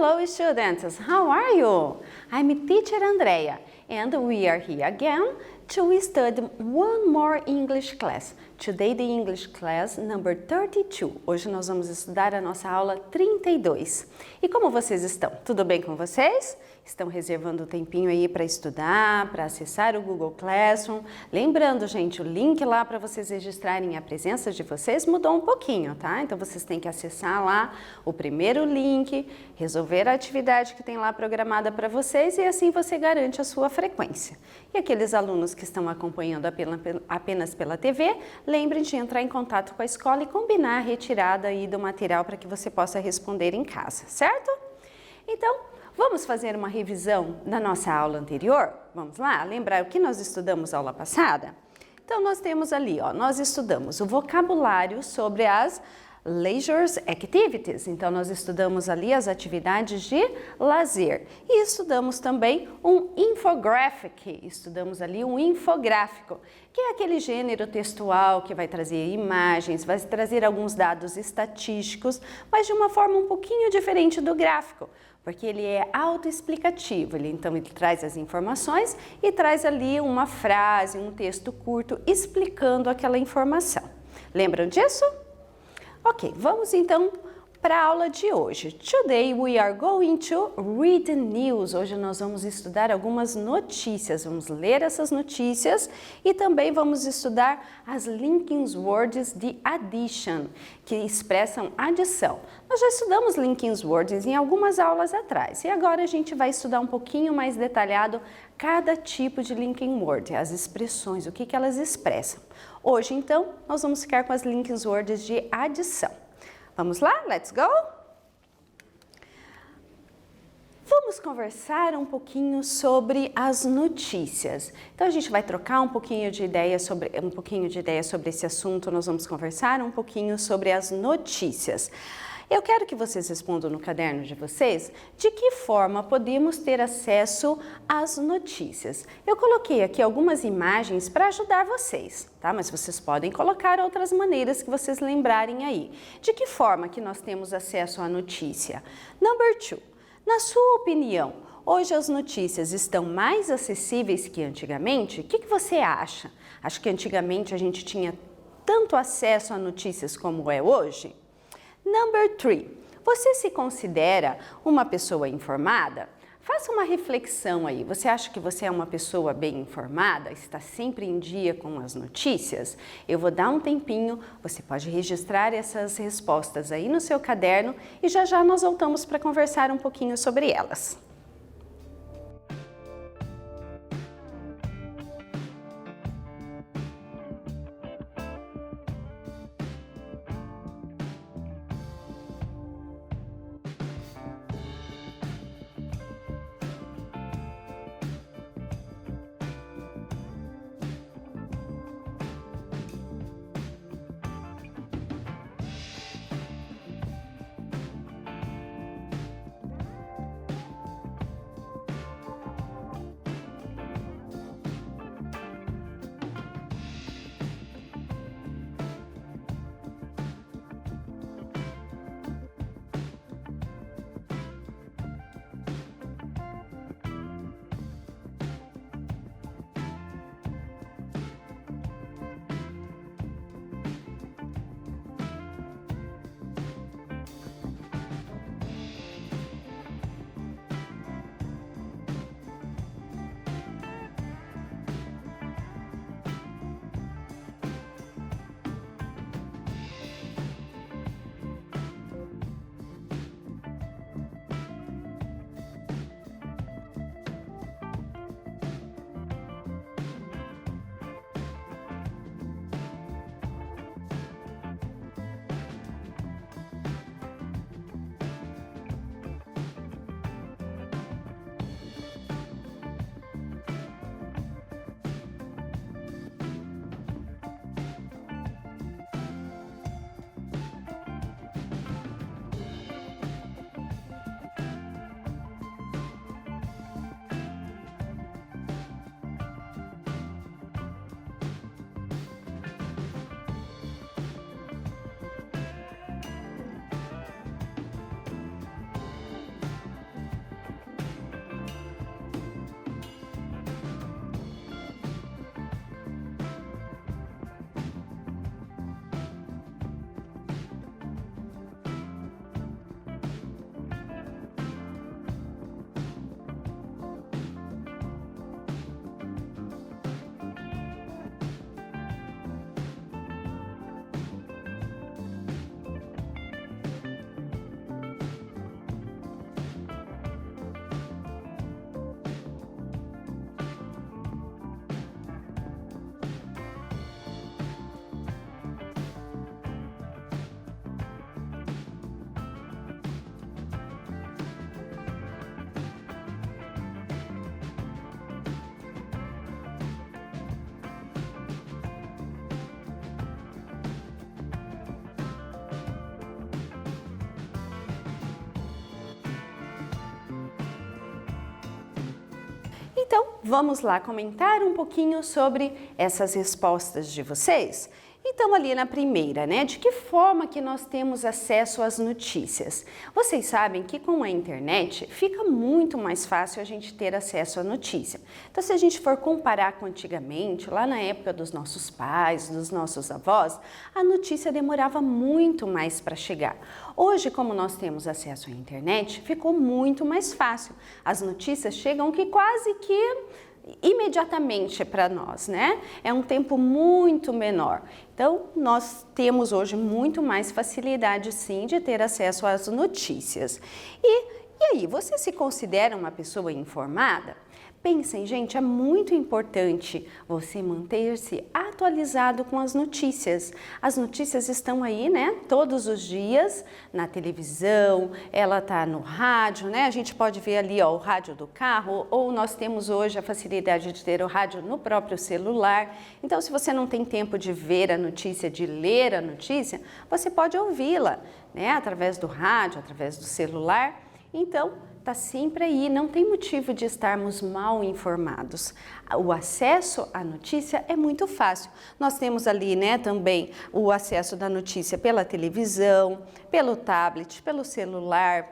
Hello students, how are you? I'm teacher Andrea and we are here again to study one more English class. Today the English class number 32. Hoje nós vamos estudar a nossa aula 32. E como vocês estão? Tudo bem com vocês? Estão reservando um tempinho aí para estudar, para acessar o Google Classroom? Lembrando, gente, o link lá para vocês registrarem a presença de vocês mudou um pouquinho, tá? Então vocês têm que acessar lá o primeiro link, resolver a atividade que tem lá programada para vocês e assim você garante a sua frequência. E aqueles alunos que estão acompanhando apenas pela TV, lembrem de entrar em contato com a escola e combinar a retirada aí do material para que você possa responder em casa, certo? Então, vamos fazer uma revisão da nossa aula anterior? Vamos lá? Lembrar o que nós estudamos na aula passada? Então, nós temos ali, ó, nós estudamos o vocabulário sobre as leisure activities. Então, nós estudamos ali as atividades de lazer. E estudamos também um infographic. Estudamos ali um infográfico, que é aquele gênero textual que vai trazer imagens, vai trazer alguns dados estatísticos, mas de uma forma um pouquinho diferente do gráfico, porque ele é autoexplicativo, então ele traz as informações e traz ali uma frase, um texto curto explicando aquela informação. Lembram disso? Ok, vamos então para a aula de hoje. Today we are going to read the news. Hoje nós vamos estudar algumas notícias, vamos ler essas notícias e também vamos estudar as linking words de addition, que expressam adição. Nós já estudamos linking words em algumas aulas atrás e agora a gente vai estudar um pouquinho mais detalhado cada tipo de linking word, as expressões, o que elas expressam. Hoje, então, nós vamos ficar com as linking words de adição. Vamos lá? Let's go? Vamos conversar um pouquinho sobre as notícias. Então, a gente vai trocar um pouquinho de ideia sobre esse assunto. Nós vamos conversar um pouquinho sobre as notícias. Eu quero que vocês respondam no caderno de vocês de que forma podemos ter acesso às notícias. Eu coloquei aqui algumas imagens para ajudar vocês, tá? Mas vocês podem colocar outras maneiras que vocês lembrarem aí. De que forma que nós temos acesso à notícia? Number 2. Na sua opinião, hoje as notícias estão mais acessíveis que antigamente? O que você acha? Acho que antigamente a gente tinha tanto acesso a notícias como é hoje? Number 3. Você se considera uma pessoa informada? Faça uma reflexão aí. Você acha que você é uma pessoa bem informada? Está sempre em dia com as notícias? Eu vou dar um tempinho, você pode registrar essas respostas aí no seu caderno e já já nós voltamos para conversar um pouquinho sobre elas. Então, vamos lá comentar um pouquinho sobre essas respostas de vocês? Então, ali na primeira, né, de que forma que nós temos acesso às notícias? Vocês sabem que com a internet fica muito mais fácil a gente ter acesso à notícia. Então, se a gente for comparar com antigamente, lá na época dos nossos pais, dos nossos avós, a notícia demorava muito mais para chegar. Hoje, como nós temos acesso à internet, ficou muito mais fácil. As notícias chegam que quase que imediatamente para nós, né? É um tempo muito menor. Então, nós temos hoje muito mais facilidade, sim, de ter acesso às notícias. E aí, você se considera uma pessoa informada? Pensem, gente, é muito importante você manter-se atualizado com as notícias. As notícias estão aí, né, todos os dias na televisão, ela tá no rádio, né? A gente pode ver ali, ó, o rádio do carro, ou nós temos hoje a facilidade de ter o rádio no próprio celular. Então, se você não tem tempo de ver a notícia, de ler a notícia, você pode ouvi-la, né, através do rádio, através do celular. Então, está sempre aí, não tem motivo de estarmos mal informados. O acesso à notícia é muito fácil. Nós temos ali, né, também o acesso da notícia pela televisão, pelo tablet, pelo celular,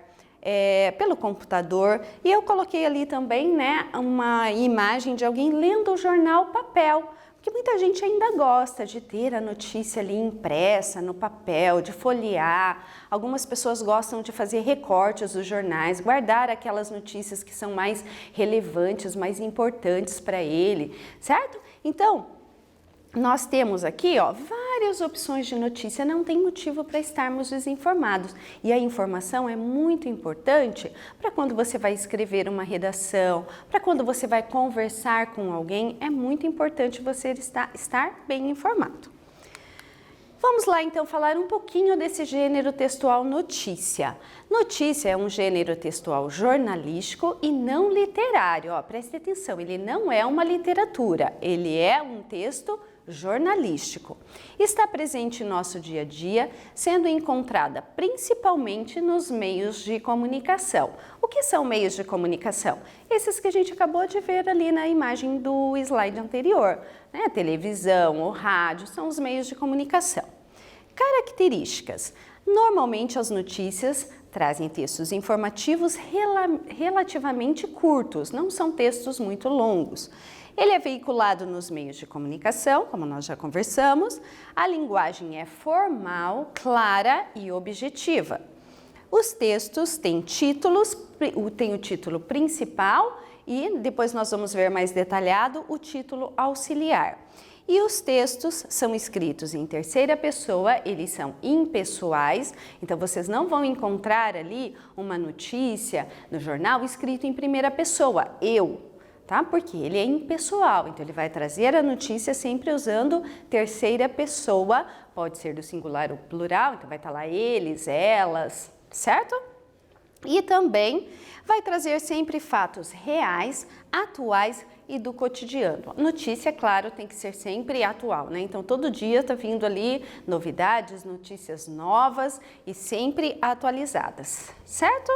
pelo computador. E eu coloquei ali também, né, uma imagem de alguém lendo o jornal papel. Porque muita gente ainda gosta de ter a notícia ali impressa no papel, de folhear. Algumas pessoas gostam de fazer recortes dos jornais, guardar aquelas notícias que são mais relevantes, mais importantes para ele, certo? Então, nós temos aqui, ó, várias opções de notícia, não tem motivo para estarmos desinformados. E a informação é muito importante para quando você vai escrever uma redação, para quando você vai conversar com alguém, é muito importante você estar bem informado. Vamos lá então falar um pouquinho desse gênero textual notícia. Notícia é um gênero textual jornalístico e não literário. Ó, preste atenção, ele não é uma literatura, ele é um texto jornalístico. Está presente em nosso dia a dia, sendo encontrada principalmente nos meios de comunicação. O que são meios de comunicação? Esses que a gente acabou de ver ali na imagem do slide anterior, né? A televisão, o rádio, são os meios de comunicação. Características. Normalmente as notícias trazem textos informativos relativamente curtos, não são textos muito longos. Ele é veiculado nos meios de comunicação, como nós já conversamos. A linguagem é formal, clara e objetiva. Os textos têm títulos, tem o título principal e depois nós vamos ver mais detalhado o título auxiliar. E os textos são escritos em terceira pessoa, eles são impessoais, então vocês não vão encontrar ali uma notícia no jornal escrito em primeira pessoa, eu. Tá? Porque ele é impessoal, então ele vai trazer a notícia sempre usando terceira pessoa, pode ser do singular ou plural, então vai estar lá eles, elas, certo? E também vai trazer sempre fatos reais, atuais e do cotidiano. Notícia, claro, tem que ser sempre atual, né? Então todo dia está vindo ali novidades, notícias novas e sempre atualizadas, certo?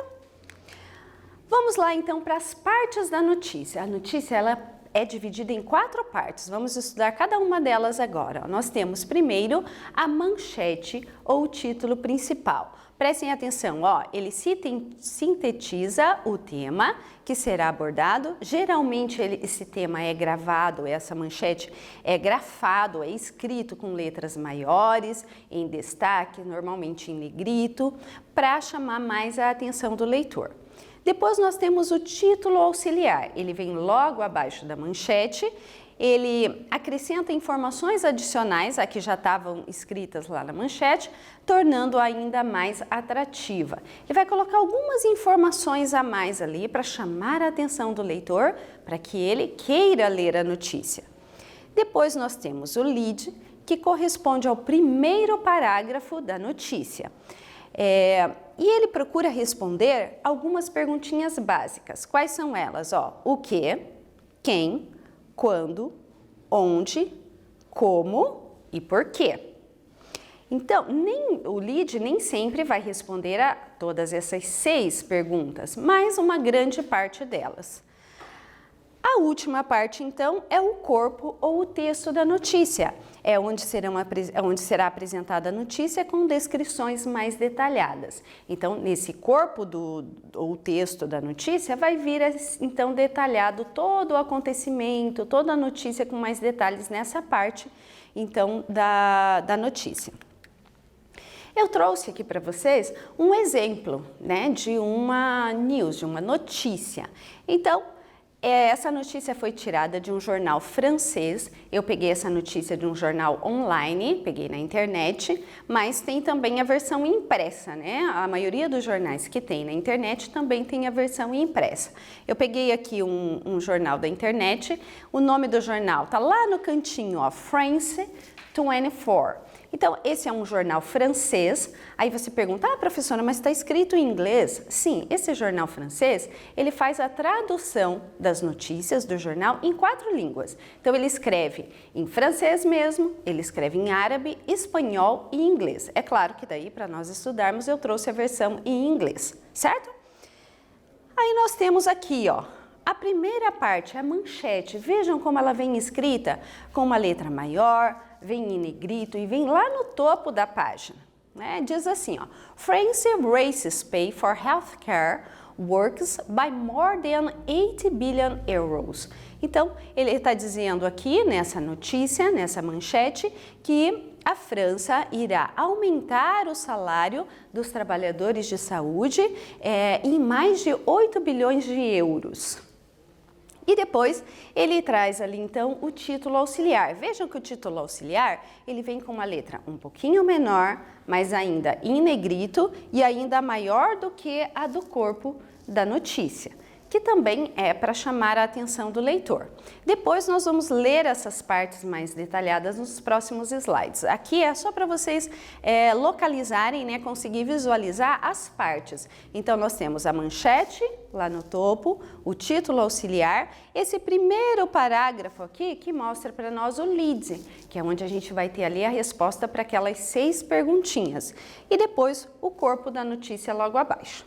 Vamos lá então para as partes da notícia. A notícia ela é dividida em 4 partes. Vamos estudar cada uma delas agora. Nós temos primeiro a manchete ou título principal. Prestem atenção, ó, ele sintetiza o tema que será abordado. Geralmente esse tema é gravado, essa manchete é grafado, é escrito com letras maiores, em destaque, normalmente em negrito, para chamar mais a atenção do leitor. Depois nós temos o título auxiliar, ele vem logo abaixo da manchete, ele acrescenta informações adicionais a que já estavam escritas lá na manchete, tornando ainda mais atrativa. Ele vai colocar algumas informações a mais ali para chamar a atenção do leitor, para que ele queira ler a notícia. Depois nós temos o lead, que corresponde ao primeiro parágrafo da notícia. E ele procura responder algumas perguntinhas básicas. Quais são elas? Ó, o que, quem, quando, onde, como e por quê. Então, o lead nem sempre vai responder a todas essas 6 perguntas, mas uma grande parte delas. A A última parte, então, é o corpo ou o texto da notícia. É onde será apresentada a notícia com descrições mais detalhadas. Então, nesse corpo ou texto da notícia, vai vir, então, detalhado todo o acontecimento, toda a notícia com mais detalhes nessa parte, então, da notícia. Eu trouxe aqui para vocês um exemplo, né, de uma news, de uma notícia. Então, essa notícia foi tirada de um jornal francês. Eu peguei essa notícia de um jornal online, peguei na internet, mas tem também a versão impressa, né? A maioria dos jornais que tem na internet também tem a versão impressa. Eu peguei aqui um jornal da internet, o nome do jornal tá lá no cantinho, ó, France 24. Então, esse é um jornal francês. Aí você pergunta, professora, mas está escrito em inglês? Sim, esse jornal francês, ele faz a tradução das notícias do jornal em 4 línguas. Então, ele escreve em francês mesmo, ele escreve em árabe, espanhol e inglês. É claro que daí, para nós estudarmos, eu trouxe a versão em inglês, certo? Aí nós temos aqui, ó, a primeira parte, a manchete. Vejam como ela vem escrita com uma letra maior, vem em negrito e vem lá no topo da página, né? Diz assim, ó, France raises pay for healthcare workers by more than 80 billion euros. Então, ele está dizendo aqui nessa notícia, nessa manchete, que a França irá aumentar o salário dos trabalhadores de saúde em mais de 8 bilhões de euros. E depois ele traz ali então o título auxiliar. Vejam que o título auxiliar, ele vem com uma letra um pouquinho menor, mas ainda em negrito e ainda maior do que a do corpo da notícia, que também é para chamar a atenção do leitor. Depois nós vamos ler essas partes mais detalhadas nos próximos slides. Aqui é só para vocês localizarem, né, conseguir visualizar as partes. Então nós temos a manchete lá no topo, o título auxiliar, esse primeiro parágrafo aqui que mostra para nós o lead, que é onde a gente vai ter ali a resposta para aquelas 6 perguntinhas. E depois o corpo da notícia logo abaixo.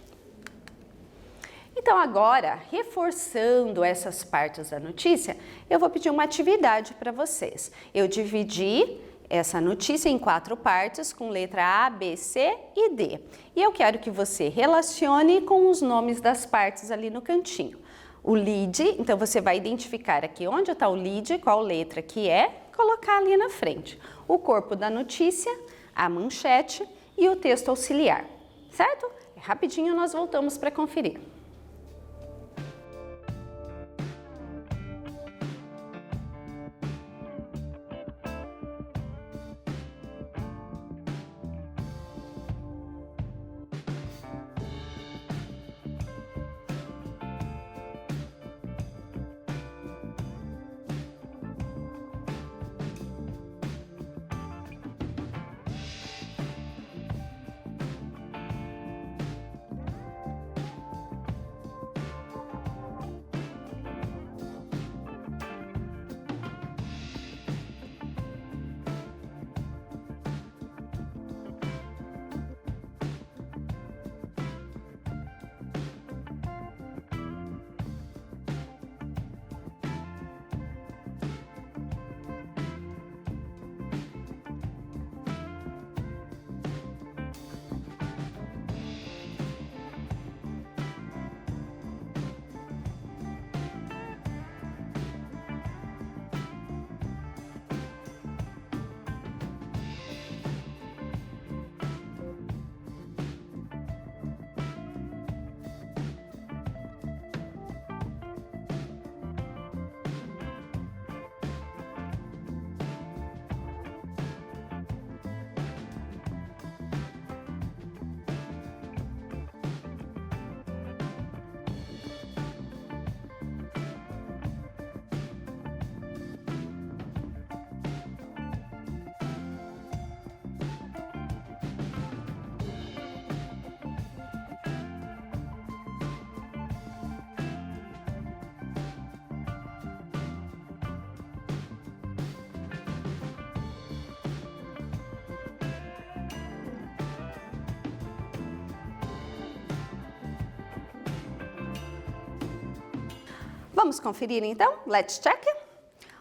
Então agora, reforçando essas partes da notícia, eu vou pedir uma atividade para vocês. Eu dividi essa notícia em 4 partes com letra A, B, C e D. E eu quero que você relacione com os nomes das partes ali no cantinho. O lead, então você vai identificar aqui onde está o lead, qual letra que é, colocar ali na frente. O corpo da notícia, a manchete e o texto auxiliar, certo? Rapidinho nós voltamos para conferir. Vamos conferir então? Let's check.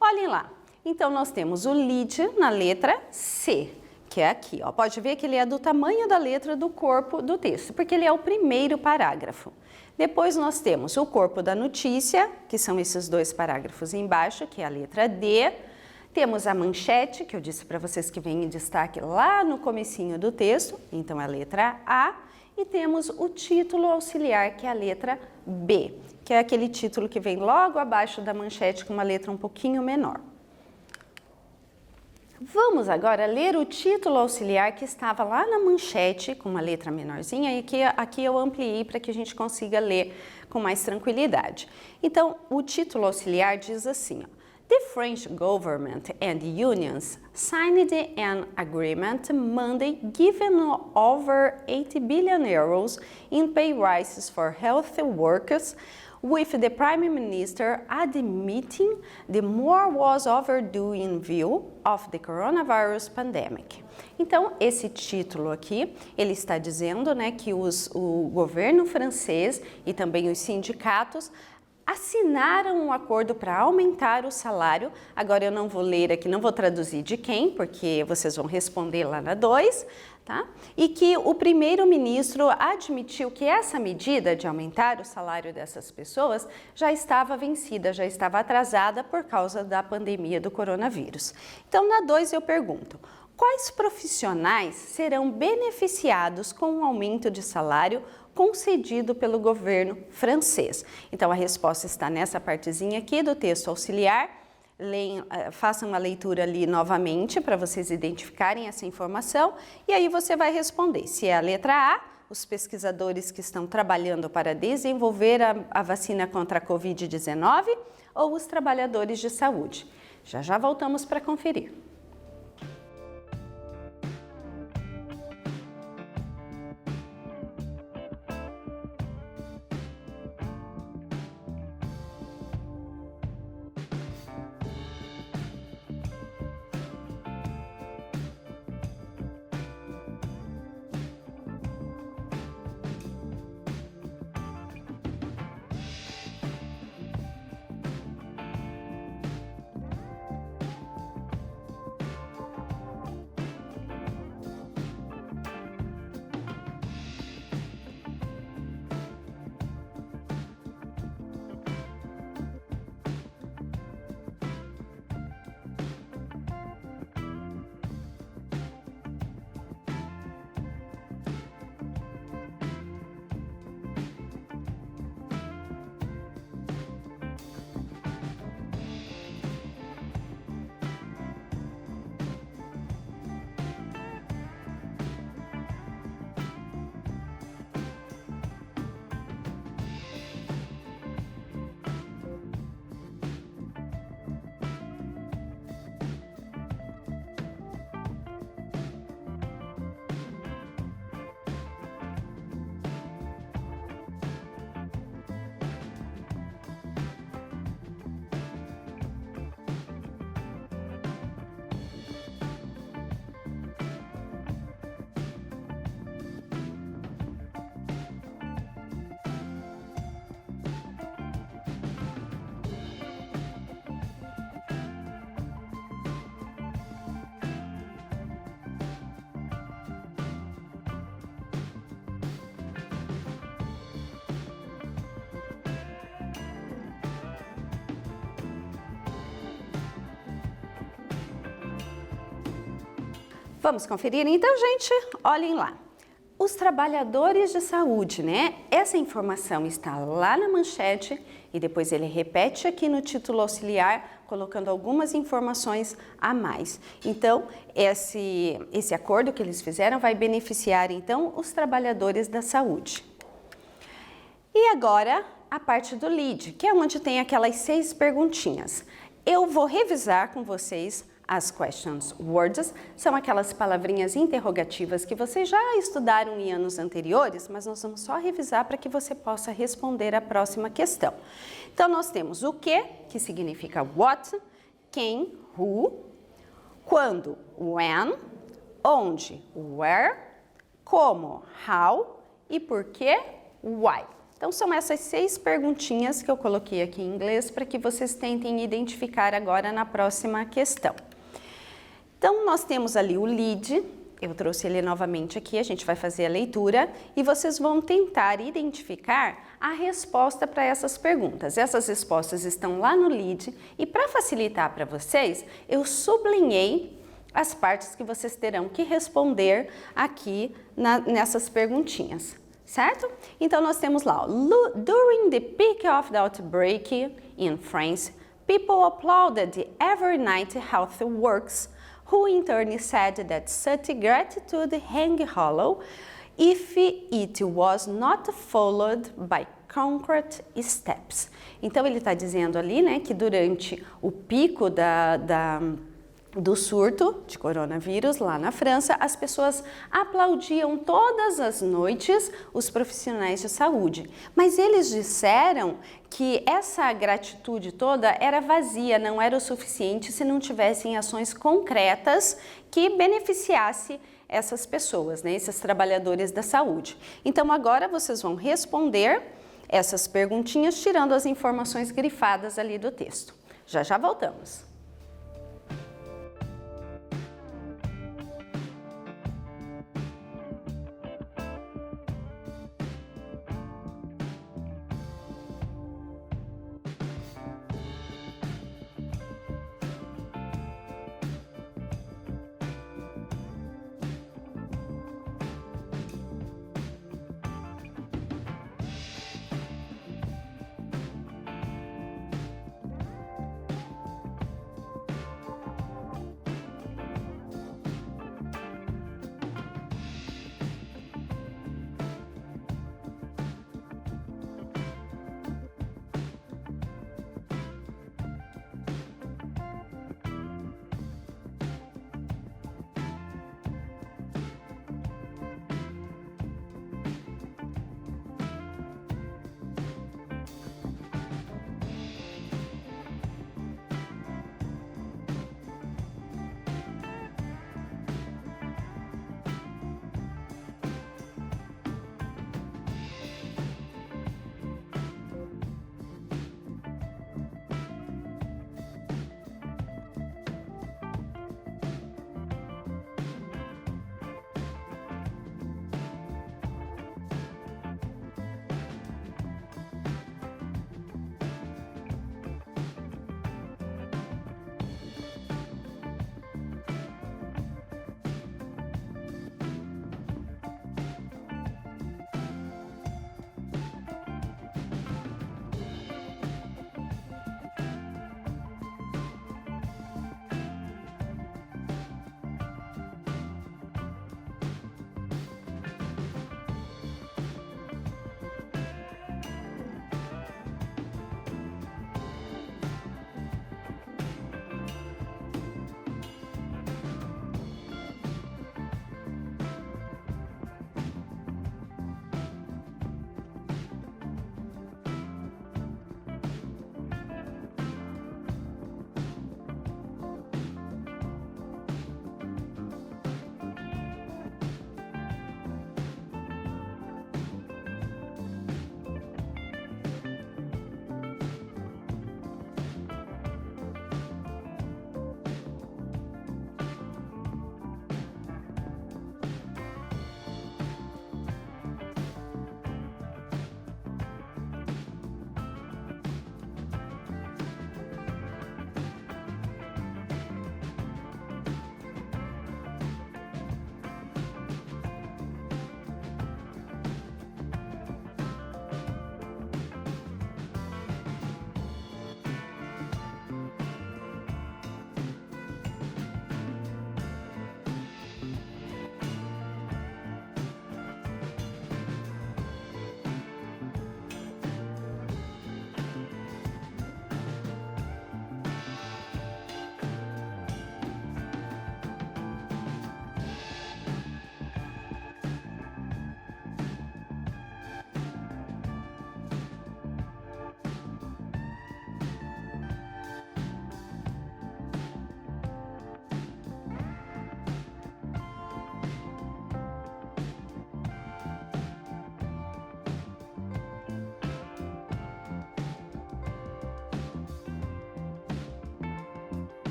Olhem lá. Então, nós temos o lead na letra C, que é aqui, ó. Pode ver que ele é do tamanho da letra do corpo do texto, porque ele é o primeiro parágrafo. Depois nós temos o corpo da notícia, que são esses dois parágrafos embaixo, que é a letra D. Temos a manchete, que eu disse para vocês que vem em destaque lá no comecinho do texto, então é a letra A. E temos o título auxiliar, que é a letra B, que é aquele título que vem logo abaixo da manchete com uma letra um pouquinho menor. Vamos agora ler o título auxiliar que estava lá na manchete com uma letra menorzinha e que aqui eu ampliei para que a gente consiga ler com mais tranquilidade. Então, o título auxiliar diz assim, ó, The French government and unions signed an agreement Monday giving over 80 billion euros in pay rises for health workers, with the Prime Minister admitting the more was overdue in view of the coronavirus pandemic. Então, esse título aqui, ele está dizendo, né, que o governo francês e também os sindicatos assinaram um acordo para aumentar o salário. Agora eu não vou ler aqui, não vou traduzir de quem, porque vocês vão responder lá na 2, tá? E que o primeiro-ministro admitiu que essa medida de aumentar o salário dessas pessoas já estava vencida, já estava atrasada por causa da pandemia do coronavírus. Então, na 2 eu pergunto, quais profissionais serão beneficiados com um aumento de salário concedido pelo governo francês? Então, a resposta está nessa partezinha aqui do texto auxiliar. Façam a leitura ali novamente para vocês identificarem essa informação e aí você vai responder se é a letra A, os pesquisadores que estão trabalhando para desenvolver a vacina contra a Covid-19 ou os trabalhadores de saúde. Já já voltamos para conferir. Vamos conferir então, gente? Olhem lá. Os trabalhadores de saúde, né? Essa informação está lá na manchete e depois ele repete aqui no título auxiliar, colocando algumas informações a mais. Então, esse acordo que eles fizeram vai beneficiar, então, os trabalhadores da saúde. E agora, a parte do lead, que é onde tem aquelas 6 perguntinhas. Eu vou revisar com vocês as questions words, são aquelas palavrinhas interrogativas que vocês já estudaram em anos anteriores, mas nós vamos só revisar para que você possa responder a próxima questão. Então, nós temos o que significa what, quem, who, quando, when, onde, where, como, how e por quê, why. Então, são essas 6 perguntinhas que eu coloquei aqui em inglês para que vocês tentem identificar agora na próxima questão. Então, nós temos ali o lead, eu trouxe ele novamente aqui, a gente vai fazer a leitura e vocês vão tentar identificar a resposta para essas perguntas. Essas respostas estão lá no lead e para facilitar para vocês, eu sublinhei as partes que vocês terão que responder aqui nessas perguntinhas, certo? Então, nós temos lá, during the peak of the outbreak in France, people applauded every night health works, who in turn said that such gratitude hang hollow if it was not followed by concrete steps. Então, ele está dizendo ali, né, que durante o pico do surto de coronavírus lá na França, as pessoas aplaudiam todas as noites os profissionais de saúde. Mas eles disseram que essa gratitude toda era vazia, não era o suficiente se não tivessem ações concretas que beneficiasse essas pessoas, né, esses trabalhadores da saúde. Então agora vocês vão responder essas perguntinhas tirando as informações grifadas ali do texto. Já já voltamos.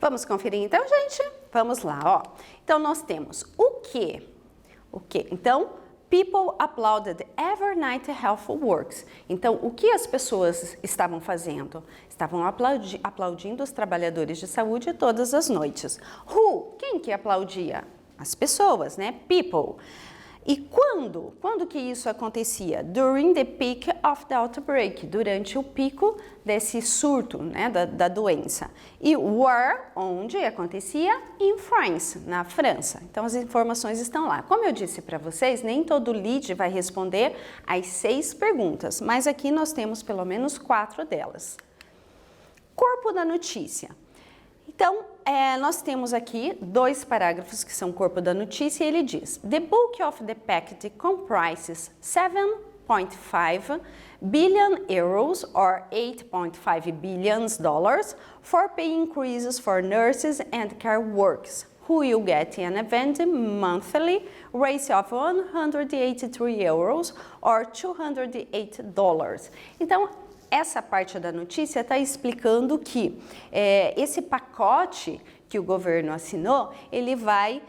Vamos conferir então, gente? Vamos lá, ó. Então, nós temos o quê? O quê? Então, people applauded every night helpful works. Então, o que as pessoas estavam fazendo? Estavam aplaudindo os trabalhadores de saúde todas as noites. Who? Quem que aplaudia? As pessoas, né? People. E quando? Quando que isso acontecia? During the peak of the outbreak, durante o pico desse surto, né, da doença. E where, onde acontecia? In France, na França. Então as informações estão lá. Como eu disse para vocês, nem todo lead vai responder as 6 perguntas, mas aqui nós temos pelo menos 4 delas. Corpo da notícia. Então, nós temos aqui 2 parágrafos que são corpo da notícia e ele diz: The bulk of the package comprises 7.5 billion euros or 8.5 billion dollars for pay increases for nurses and care workers, who will get an event monthly rate of 183 euros or 208 dollars. Então, essa parte da notícia está explicando que esse pacote que o governo assinou, ele vai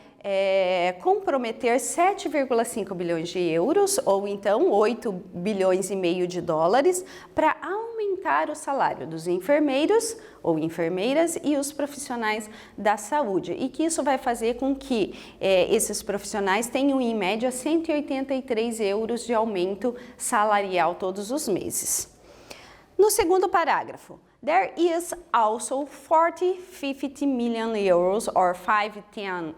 comprometer 7,5 bilhões de euros, ou então 8 bilhões e meio de dólares, para aumentar o salário dos enfermeiros ou enfermeiras e os profissionais da saúde. E que isso vai fazer com que esses profissionais tenham, em média, 183 euros de aumento salarial todos os meses. No segundo parágrafo, there is also 50 million euros or 510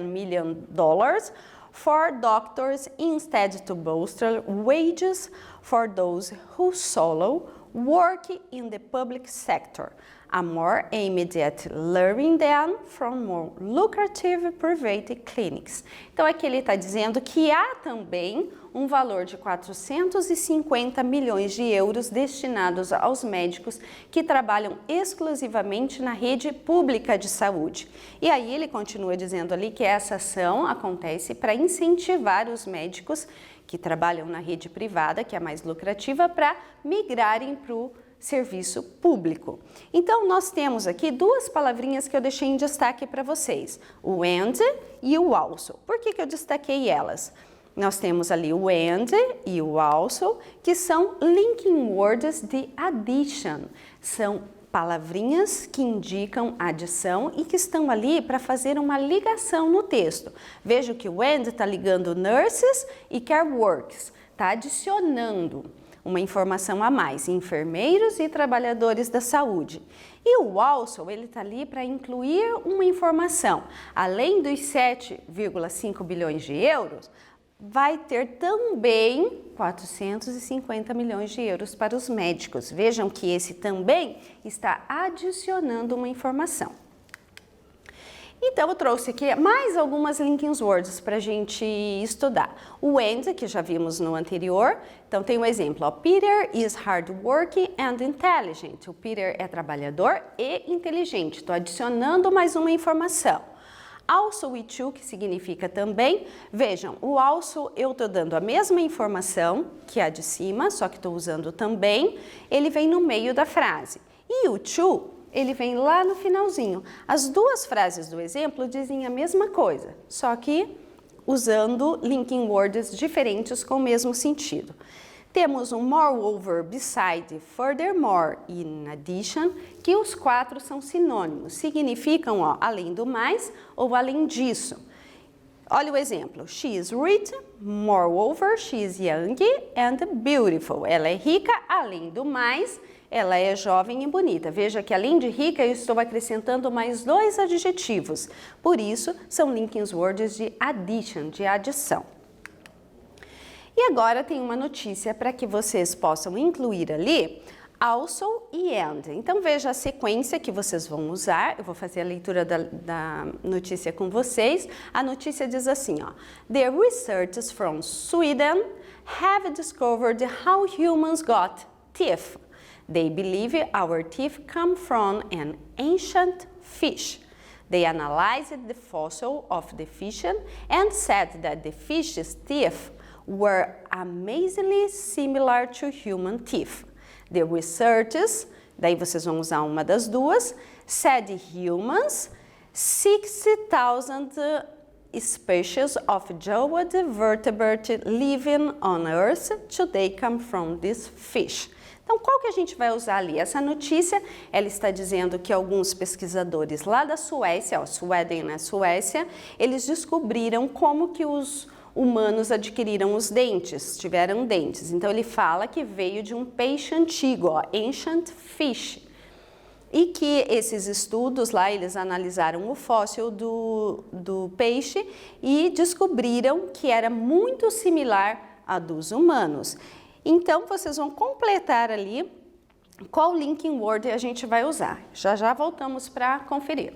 million dollars for doctors instead to bolster wages for those who solo work in the public sector, a more aimed at luring them from more lucrative private clinics. Então aqui ele está dizendo que há também um valor de 450 milhões de euros destinados aos médicos que trabalham exclusivamente na rede pública de saúde. E aí ele continua dizendo ali que essa ação acontece para incentivar os médicos que trabalham na rede privada, que é mais lucrativa, para migrarem para o serviço público. Então, nós temos aqui 2 palavrinhas que eu deixei em destaque para vocês, o and e o also. Por que eu destaquei elas? Nós temos ali o and e o also, que são linking words de addition. São palavrinhas que indicam adição e que estão ali para fazer uma ligação no texto. Veja que o and está ligando nurses e care workers, está adicionando uma informação a mais, enfermeiros e trabalhadores da saúde. E o also, ele está ali para incluir uma informação. Além dos 7,5 bilhões de euros, vai ter também 450 milhões de euros para os médicos. Vejam que esse também está adicionando uma informação. Então, eu trouxe aqui mais algumas linking words para a gente estudar. O and, que já vimos no anterior. Então, tem um exemplo. Ó, Peter is hardworking and intelligent. O Peter é trabalhador e inteligente. Estou adicionando mais uma informação. Also e to, que significa também. Vejam, o also eu estou dando a mesma informação que a de cima, só que estou usando também. Ele vem no meio da frase. E o to, ele vem lá no finalzinho. As 2 frases do exemplo dizem a mesma coisa, só que usando linking words diferentes com o mesmo sentido. Temos um moreover, beside, furthermore e in addition, que os 4 são sinônimos, significam além do mais ou além disso. Olha o exemplo. She is rich, moreover, she is young and beautiful. Ela é rica, além do mais, ela é jovem e bonita. Veja que além de rica, eu estou acrescentando mais 2 adjetivos. Por isso, são linking words de addition, de adição. E agora tem uma notícia para que vocês possam incluir ali also e and. Então veja a sequência que vocês vão usar. Eu vou fazer a leitura da notícia com vocês. A notícia diz assim, ó: The researchers from Sweden have discovered how humans got teeth. They believe our teeth come from an ancient fish. They analyzed the fossil of the fish and said that the fish's teeth were amazingly similar to human teeth. The researchers Daí vocês vão usar uma das duas. Said humans, 60,000 species of jawed vertebrate living on Earth today come from this fish. Então, qual que a gente vai usar ali? Essa notícia, ela está dizendo que alguns pesquisadores lá da Suécia, Sweden na Suécia, eles descobriram como que os humanos adquiriram os dentes, tiveram dentes. Então, ele fala que veio de um peixe antigo, ancient fish. E que esses estudos lá, eles analisaram o fóssil do peixe e descobriram que era muito similar a dos humanos. Então, vocês vão completar ali qual linking word a gente vai usar. Já já voltamos para conferir.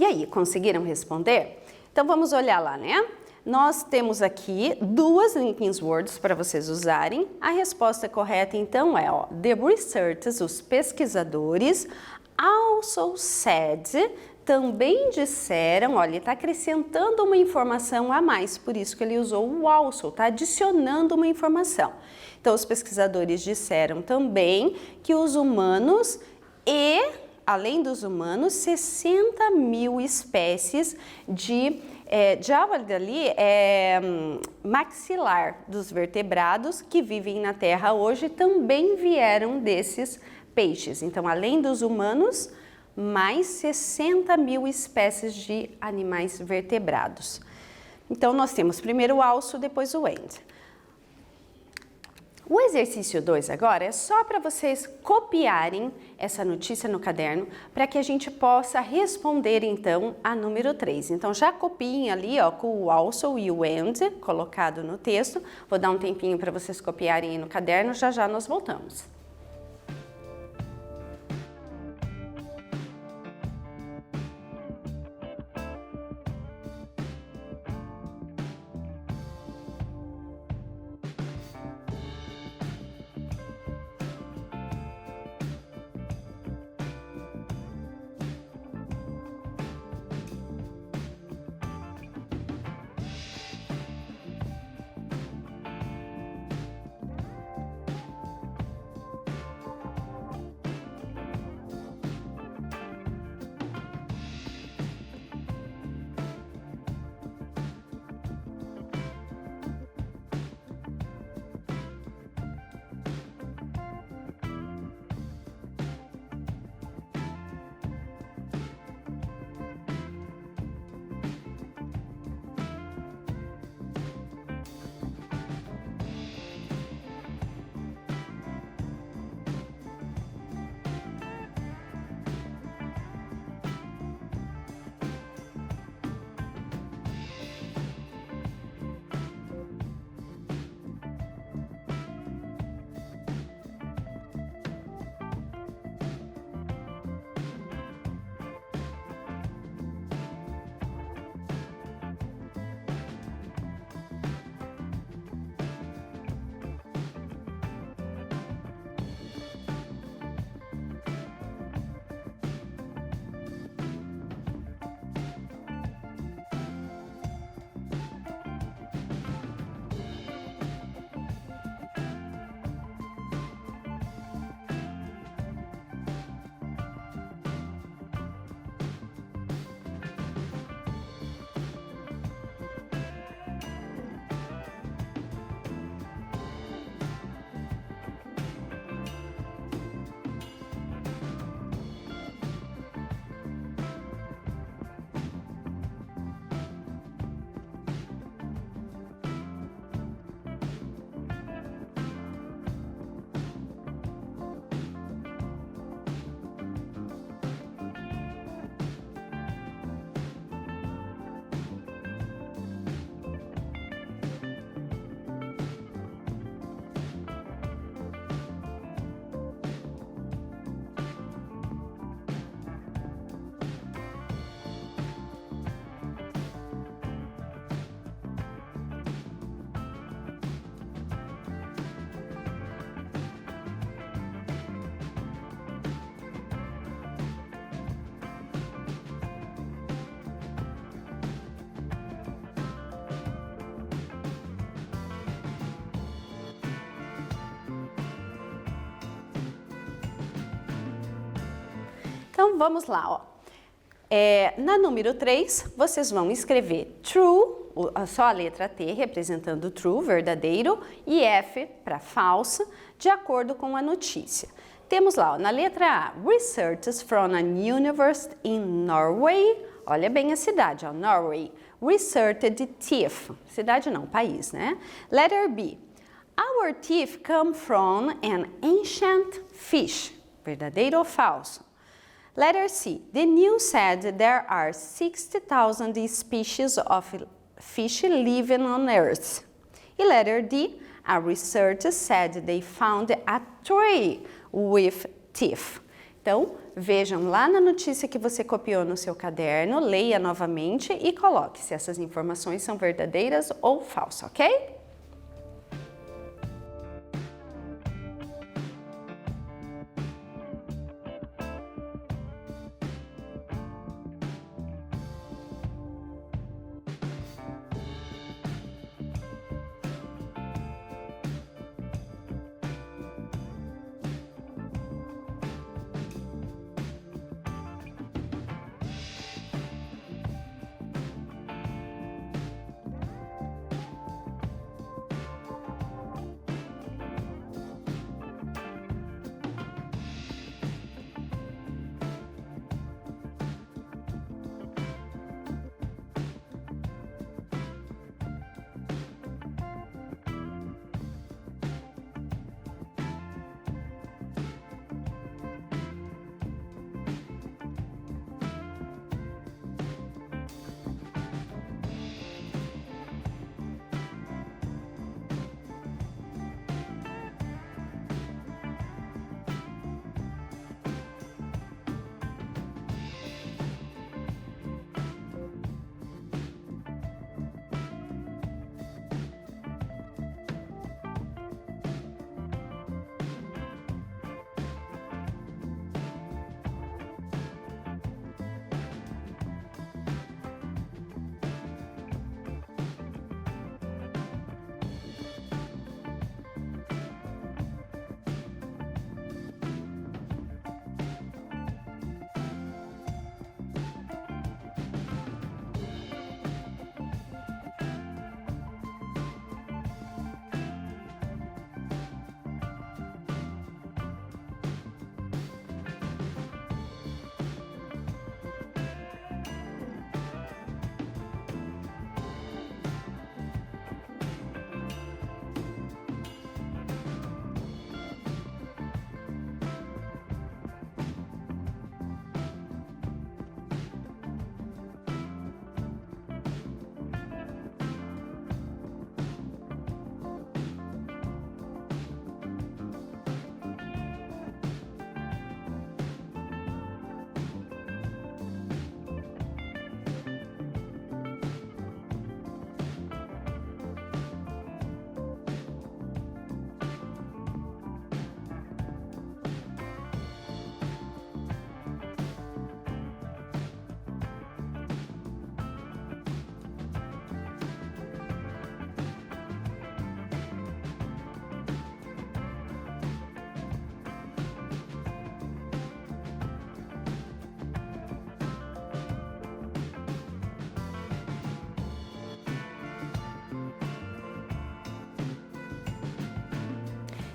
E aí, conseguiram responder? Então vamos olhar lá, né? Nós temos aqui duas linking words para vocês usarem. A resposta correta então é, the researchers, os pesquisadores, also said, também disseram, olha, ele está acrescentando uma informação a mais, por isso que ele usou o also, está adicionando uma informação. Então, os pesquisadores disseram também que os humanos além dos humanos, 60 mil espécies de jawed ali maxilar dos vertebrados que vivem na Terra hoje também vieram desses peixes. Então, além dos humanos, mais 60 mil espécies de animais vertebrados. Então, nós temos primeiro o also, depois o and. O exercício 2 agora é só para vocês copiarem essa notícia no caderno para que a gente possa responder então a número 3. Então já copiem ali com o also e o and colocado no texto. Vou dar um tempinho para vocês copiarem aí no caderno, já já nós voltamos. Então, vamos lá, ó. Na número 3, vocês vão escrever true, só a letra T representando true, verdadeiro, e F para falso, de acordo com a notícia. Temos lá, ó, na letra A, researchers from a university in Norway, olha bem a cidade, ó, Norway, researched teeth, cidade não, país, né? Letter B, our teeth come from an ancient fish, verdadeiro ou falso? Letter C, the news said there are 60,000 species of fish living on Earth. E letter D, a researcher said they found a tree with teeth. Então, vejam lá na notícia que você copiou no seu caderno, leia novamente e coloque se essas informações são verdadeiras ou falsas, ok?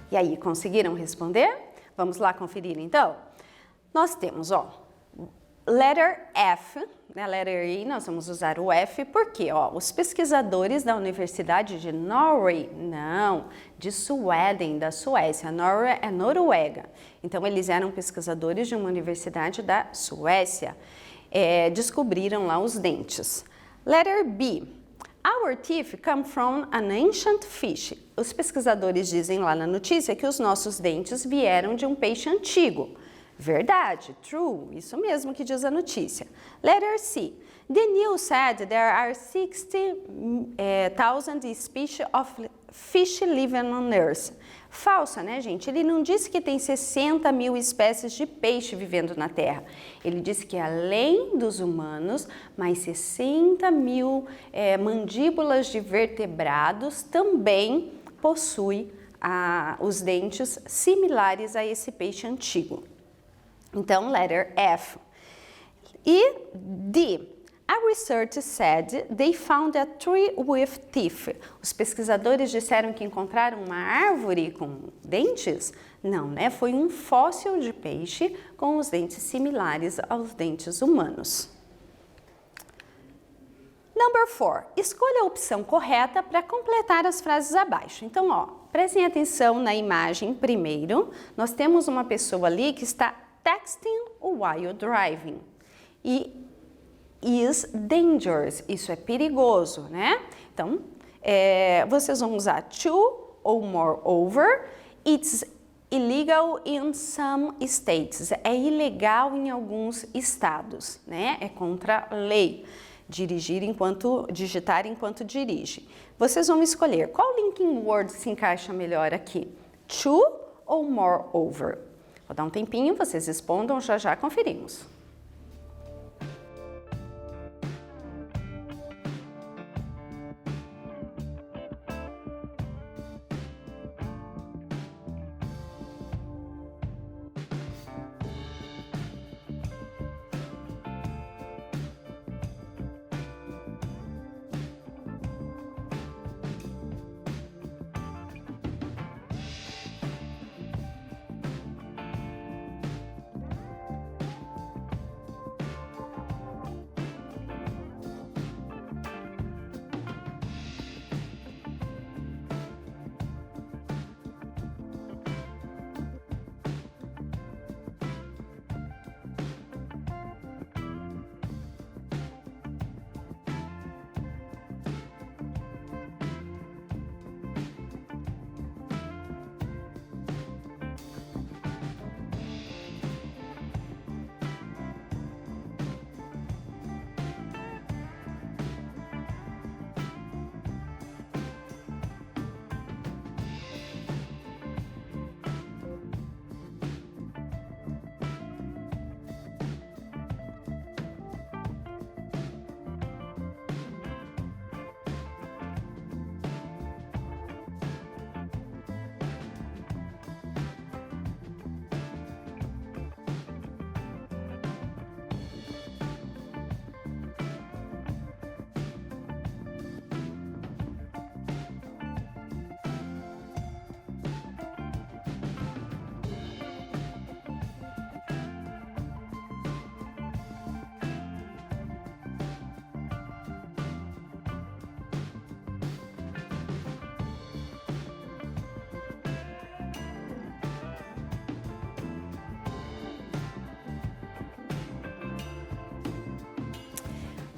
E aí, conseguiram responder? Vamos lá conferir então? Nós temos, ó, letter F, né, letter I, nós vamos usar o F, porque, ó, os pesquisadores da Universidade de Norway, não, de Suéden, da Suécia, Norway é Noruega, então eles eram pesquisadores de uma universidade da Suécia, descobriram lá os dentes. Letter B, our teeth come from an ancient fish. Os pesquisadores dizem lá na notícia que os nossos dentes vieram de um peixe antigo. Verdade, true, isso mesmo que diz a notícia. Letter C, the news said there are 60,000 species of fish living on Earth. Falsa, né, gente? Ele não disse que tem 60 mil espécies de peixe vivendo na Terra. Ele disse que além dos humanos, mais 60 mil mandíbulas de vertebrados também possuem os dentes similares a esse peixe antigo. Então, letter F. E D. A research said they found a tree with teeth. Os pesquisadores disseram que encontraram uma árvore com dentes? Não, né? Foi um fóssil de peixe com os dentes similares aos dentes humanos. Number 4. Escolha a opção correta para completar as frases abaixo. Então, ó, prestem atenção na imagem primeiro. Nós temos uma pessoa ali que está texting while driving. E is dangerous, isso é perigoso, né? Então, vocês vão usar to ou moreover. It's illegal in some states. É ilegal em alguns estados, né? É contra a lei. Digitar enquanto dirige. Vocês vão escolher qual linking word se encaixa melhor aqui. To ou moreover? Vou dar um tempinho, vocês respondam, já conferimos.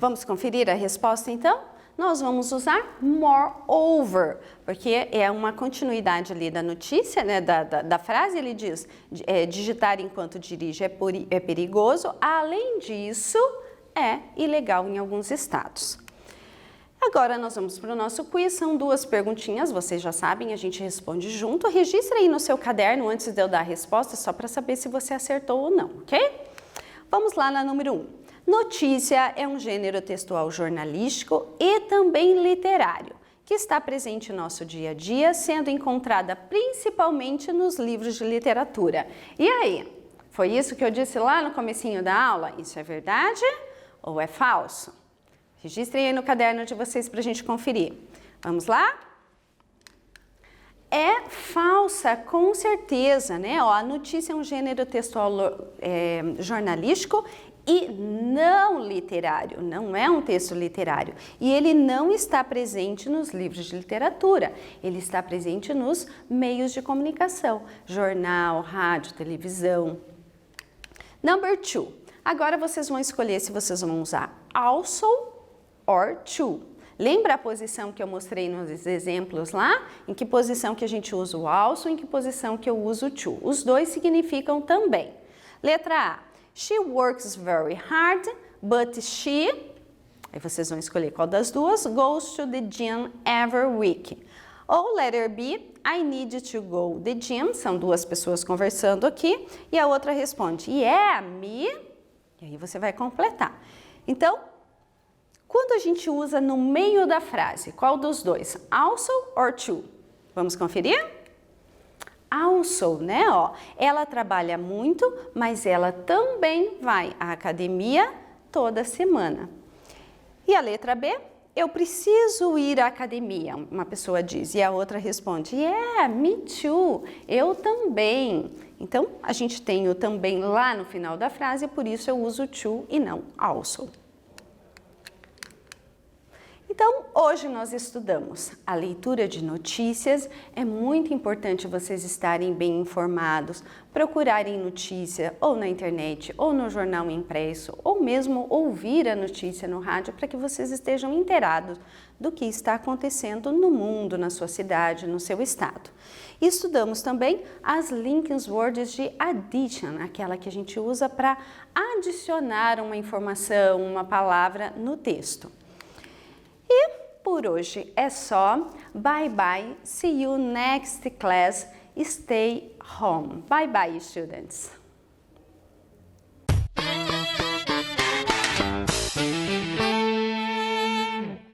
Vamos conferir a resposta então? Nós vamos usar moreover, porque é uma continuidade ali da notícia, né, da frase. Ele diz, digitar enquanto dirige é perigoso, além disso, é ilegal em alguns estados. Agora nós vamos para o nosso quiz, são 2 perguntinhas, vocês já sabem, a gente responde junto. Registre aí no seu caderno antes de eu dar a resposta, só para saber se você acertou ou não, ok? Vamos lá na número 1. Notícia é um gênero textual jornalístico e também literário, que está presente no nosso dia a dia, sendo encontrada principalmente nos livros de literatura. E aí, foi isso que eu disse lá no comecinho da aula? Isso é verdade ou é falso? Registrem aí no caderno de vocês para a gente conferir. Vamos lá? É falsa, com certeza, né? Ó, a notícia é um gênero textual jornalístico e não literário, não é um texto literário. E ele não está presente nos livros de literatura, ele está presente nos meios de comunicação, jornal, rádio, televisão. Number 2. Agora vocês vão escolher se vocês vão usar also or to. Lembra a posição que eu mostrei nos exemplos lá? Em que posição que a gente usa o also, em que posição que eu uso o to? Os dois significam também. Letra A. She works very hard, but she... Aí vocês vão escolher qual das duas. Goes to the gym every week. Ou letter B. I need to go to the gym. São 2 pessoas conversando aqui. E a outra responde, yeah, me. E aí você vai completar. Então, quando a gente usa no meio da frase, qual dos dois? Also or to? Vamos conferir? Also, né? Ó, ela trabalha muito, mas ela também vai à academia toda semana. E a letra B? Eu preciso ir à academia, uma pessoa diz, e a outra responde, yeah, me too, eu também. Então, a gente tem o também lá no final da frase, por isso eu uso to e não also. Então, hoje nós estudamos a leitura de notícias. É muito importante vocês estarem bem informados, procurarem notícia ou na internet, ou no jornal impresso, ou mesmo ouvir a notícia no rádio para que vocês estejam inteirados do que está acontecendo no mundo, na sua cidade, no seu estado. E estudamos também as linking words de addition, aquela que a gente usa para adicionar uma informação, uma palavra no texto. E por hoje é só. Bye bye. See you next class. Stay home. Bye bye, students.